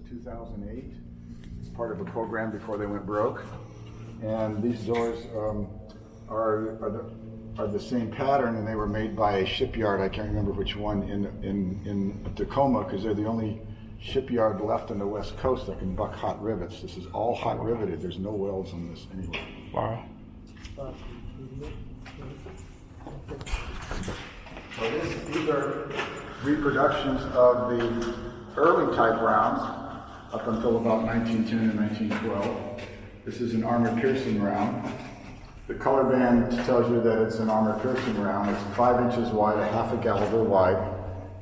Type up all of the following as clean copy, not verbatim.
2008, part of a program before they went broke. And these doors are the same pattern, and they were made by a shipyard. I can't remember which one in Tacoma, because they're the only shipyard left on the West Coast that can buck hot rivets. This is all hot riveted. There's no welds on this anywhere. Wow. So these are reproductions of the early type rounds up until about 1910 and 1912. This is an armor-piercing round. The color band tells you that it's an armor-piercing round. It's 5 inches wide, a half a caliber wide,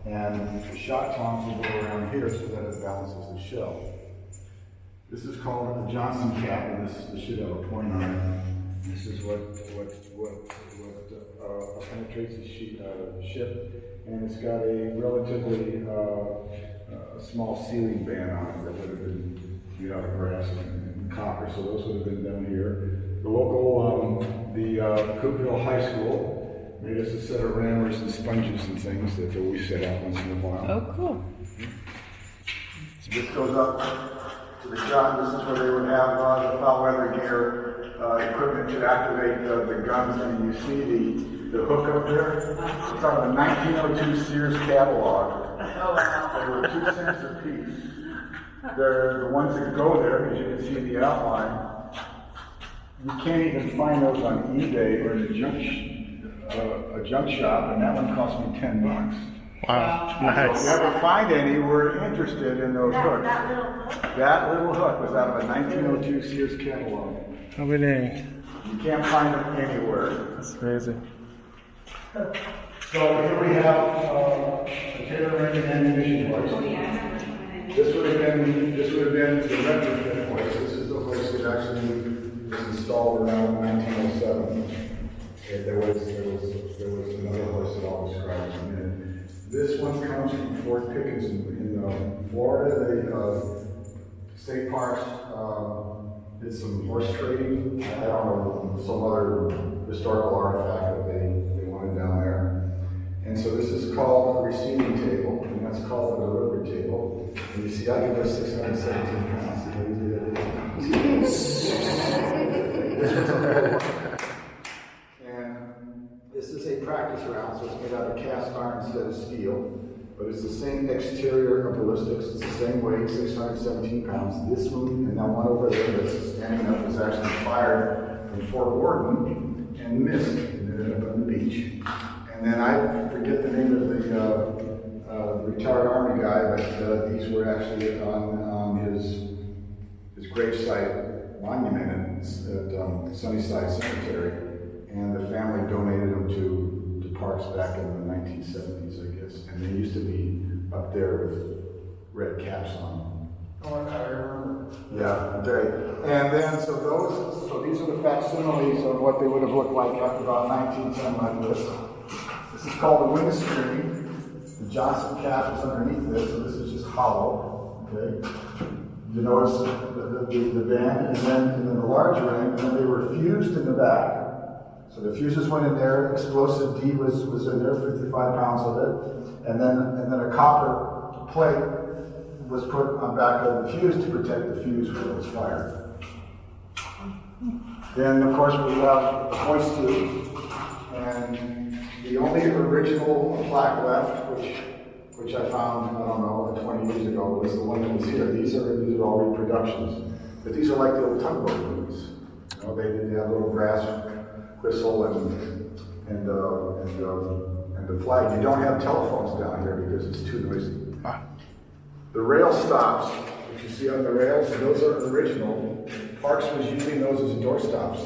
and the shot tongs will go around here so that it balances the shell. This is called the Johnson cap, and this should have a point on it. This is what penetrates the ship, and it's got a relatively small ceiling band on it that would have been made out of brass and copper, so those would have been done here. The local, the Cookville High School made us a set of rammers and sponges and things that we set out once in a while. Oh, cool. So this goes up to the gun. This is where they would have the foul weather gear equipment to activate the guns, and you see the hook up there. It's out of a 1902 Sears catalog. Oh, wow. They were 2 cents a piece. They're the ones that go there, as you can see in the outline. You can't even find those on eBay or in a junk shop, and that one cost me $10. Wow. So Nice. if you ever find any, we're interested in those hooks. That little hook was out of a 1902 Sears catalog. How many? You can't find them anywhere. That's crazy. So here we have a Taylor-Raymond ammunition hoist. This would have been the retrofit hoist. This is the hoist that actually was installed around 1907. There was another hoist that I'll describe in a minute. This one comes from Fort Pickens in Florida. They state parks did some horse trading. I don't know, some other historical artifact that they wanted down there. And so this is called a receiving table, and that's called a delivery table. And you see, I can lift 617 pounds. See how easy that is? And this is a practice round, so it's made out of cast iron instead of steel. But it's the same exterior of ballistics, it's the same weight, 617 pounds. This one and that one over there that's standing up was actually fired from Fort Worden and missed and ended up on the beach. And then I forget the name of the retired Army guy, but these were actually on his gravesite monument at Sunnyside Cemetery. And the family donated them to parks back in the 1970s, I guess. And they used to be up there with red caps on them. Oh, I remember. Yeah, okay. And then, so these are the facsimiles of what they would have looked like after about 1910 like this. This is called the windscreen. The Johnson cap is underneath this, so this is just hollow, okay? You notice the band, and then the large ring, and then they were fused in the back. So the fuses went in there, explosive D was in there, 55 pounds of it, and then a copper plate was put on back of the fuse to protect the fuse when it was fired. Then of course we have the hoist tubes, and the only original plaque left, which I found, I don't know, 20 years ago, was the one that was here. These are all reproductions, but these are like the old tugboat movies. You know, they have little brass whistle and the flag. You don't have telephones down here because it's too noisy. The rail stops, which you see on the rails, those are original. Parks was using those as door stops.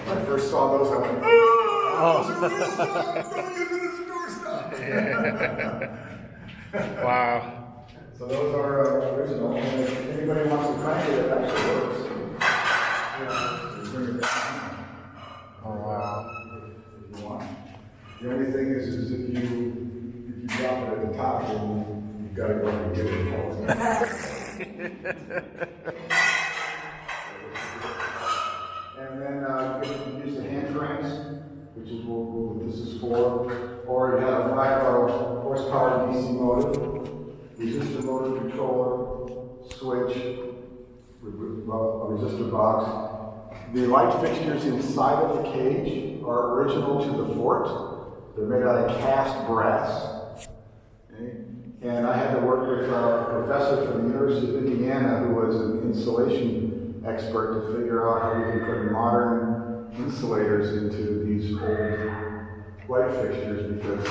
When I first saw those, I went, oh, those are real stops! Don't use it as a door stop! Wow. So those are original. And if anybody wants to crank it, it actually works. You bring it down. Oh, wow. If you want. The only thing is if you drop it at the top, then you've got to go and get it. And then you can use the hand cranks, which is what this is for. Or you have a 5 horsepower DC motor, resistor motor controller, box. The light fixtures inside of the cage are original to the fort. They're made out of cast brass. Okay? And I had to work with a professor from the University of Indiana who was an insulation expert to figure out how we can put modern insulators into these old light fixtures because